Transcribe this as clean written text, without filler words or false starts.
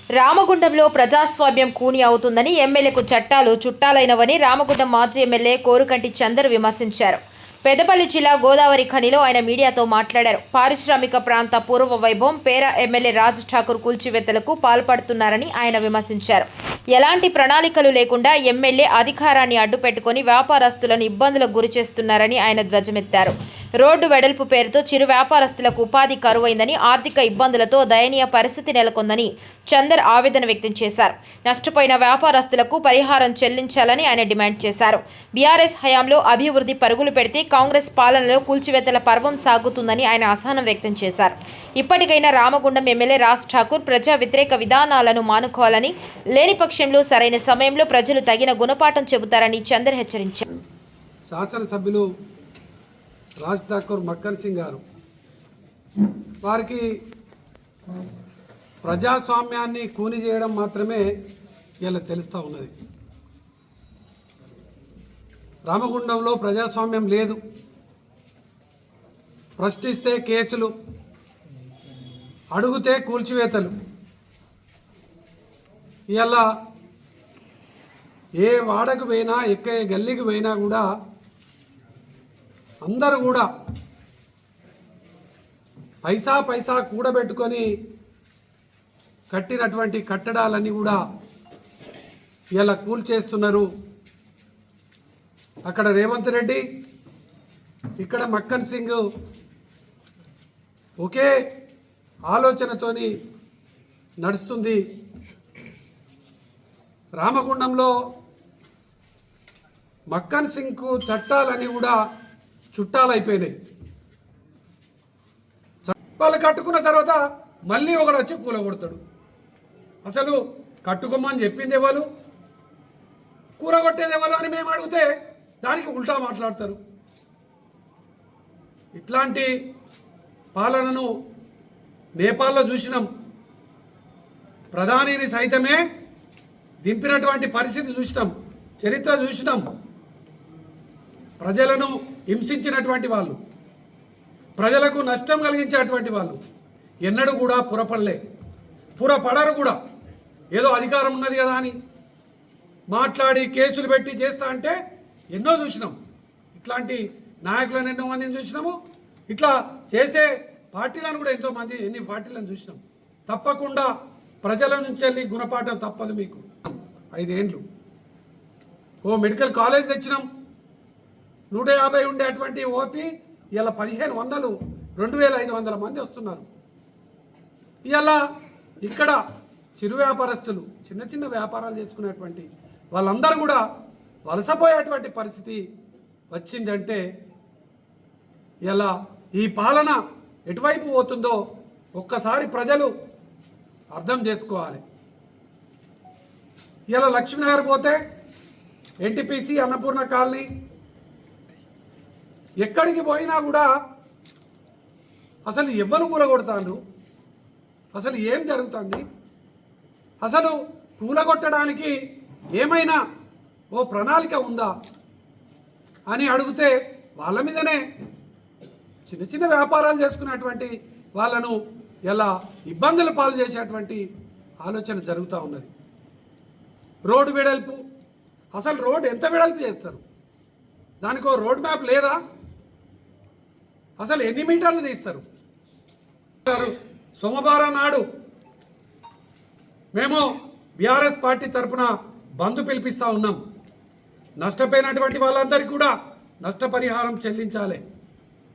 రామగుండంలో ప్రజాస్వామ్యం కూని అవుతుందని ఎమ్మెల్యేకు చట్టాలు చుట్టాలైనవని రామగుండం మాజీ ఎమ్మెల్యే కోరుకంటి చందర్ విమర్శించారు. పెద్దపల్లి జిల్లా గోదావరి ఖనిలో ఆయన మీడియాతో మాట్లాడారు. పారిశ్రామిక ప్రాంత పూర్వ వైభవం పేర ఎమ్మెల్యే రాజ్ ఠాకూర్ కూల్చివేతలకు పాల్పడుతున్నారని ఆయన విమర్శించారు. ఎలాంటి ప్రణాళికలు లేకుండా ఎమ్మెల్యే అధికారాన్ని అడ్డుపెట్టుకుని వ్యాపారస్తులను ఇబ్బందులకు గురిచేస్తున్నారని ఆయన ధ్వజమెత్తారు. రోడ్డు వెడల్పు పేరుతో చిరు వ్యాపారస్తులకు ఉపాధి కరువైందని, ఆర్థిక ఇబ్బందులతో దయనీయ పరిస్థితి నెలకొందని చందర్ ఆవేదన వ్యక్తం చేశారు. నష్టపోయిన వ్యాపారస్తులకు పరిహారం చెల్లించాలని ఆయన డిమాండ్ చేశారు. బీఆర్ఎస్ హయాంలో అభివృద్ధి పరుగులు పెడితే కాంగ్రెస్ పాలనలో కూల్చివేతల పర్వం సాగుతుందని ఆయన అసహనం వ్యక్తం చేశారు. ఇప్పటికైనా రామగుండం ఎమ్మెల్యే రాజ్ ఠాకూర్ ప్రజా వ్యతిరేక విధానాలను మానుకోవాలని, లేని పక్షంలో సరైన సమయంలో ప్రజలు తగిన గుణపాఠం చెబుతారని చందర్ హెచ్చరించారు. శాసనసభ్యులు రాజ్ ఠాకూర్ మక్కన్ సింగ్ గారు వారికి ప్రజాస్వామ్యాన్ని కూని చేయడం మాత్రమే ఇలా తెలుస్తూ ఉన్నది. రామగుండంలో ప్రజాస్వామ్యం లేదు. ప్రశ్నిస్తే కేసులు, అడుగుతే కూల్చివేతలు. ఇలా ఏ వాడకు పోయినా, ఎక్కే గల్లీకి పోయినా కూడా అందరూ కూడా పైసా కూడబెట్టుకొని కట్టినటువంటి కట్టడాలన్నీ కూడా ఇలా కూల్చేస్తున్నారు. అక్కడ రేవంత్ రెడ్డి, ఇక్కడ మక్కన్ సింగ్ ఒకే ఆలోచనతోని నడుస్తుంది. రామగుండంలో మక్కన్ సింగ్కు చట్టాలని కూడా చుట్టాలైపోయినాయి. వాళ్ళు కట్టుకున్న తర్వాత మళ్ళీ ఒకడు వచ్చి కూలగొడతాడు. అసలు కట్టుకోమని చెప్పింది ఎవరు, కూలగొట్టేది ఎవరు అని మేము అడిగితే దానికి ఉల్టా మాట్లాడతారు. ఇట్లాంటి పాలనను నేపాల్లో చూసినాం. ప్రధానిని సైతమే దింపినటువంటి పరిస్థితి చూసినాం, చరిత్ర చూసినాం. ప్రజలను హింసించినటువంటి వాళ్ళు, ప్రజలకు నష్టం కలిగించేటువంటి వాళ్ళు ఎన్నడూ కూడా పురపడరు కూడా. ఏదో అధికారం ఉన్నది కదా అని మాట్లాడి కేసులు పెట్టి చేస్తా అంటే ఎన్నో చూసినాం. ఇట్లాంటి నాయకులను ఎన్నో మందిని చూసినాము. ఇట్లా చేసే పార్టీలను కూడా ఎన్ని పార్టీలను చూసినాం. తప్పకుండా ప్రజల నుంచి వెళ్ళి గుణపాఠం తప్పదు మీకు. 5 ఏండ్లు ఓ మెడికల్ కాలేజ్ తెచ్చినాం. 150 ఉండేటువంటి ఓపీ ఇలా 1500, 2500 మంది వస్తున్నారు. ఇలా ఇక్కడ చిరు వ్యాపారస్తులు, చిన్న వ్యాపారాలు చేసుకునేటువంటి వాళ్ళందరూ కూడా వలసపోయేటువంటి పరిస్థితి వచ్చిందంటే ఇలా ఈ పాలన ఎటువైపు పోతుందో ఒక్కసారి ప్రజలు అర్థం చేసుకోవాలి. ఇలా లక్ష్మీనగర్ పోతే ఎన్టీపీసీ, అన్నపూర్ణ కాలనీ, ఎక్కడికి పోయినా కూడా అసలు ఎవ్వరు కూలగొడతారు, అసలు ఏం జరుగుతుంది, అసలు కూలగొట్టడానికి ఏమైనా ఓ ప్రణాళిక ఉందా అని అడిగితే వాళ్ళ మీదనే చిన్న వ్యాపారాలు చేసుకునేటువంటి వాళ్ళను ఎలా ఇబ్బందులు పాలు చేసేటువంటి ఆలోచన జరుగుతూ ఉన్నది. రోడ్డు వెడల్పు, అసలు రోడ్డు ఎంత వెడల్పు చేస్తారు, దానికి ఓ రోడ్ మ్యాప్ లేదా, అసలు ఎన్ని మీటర్లు తీస్తారు. సోమవారం నాడు మేము బీఆర్ఎస్ పార్టీ తరఫున బంద్ పిలిపిస్తూ ఉన్నాం. నష్టపోయినటువంటి వాళ్ళందరికీ కూడా నష్టపరిహారం చెల్లించాలి.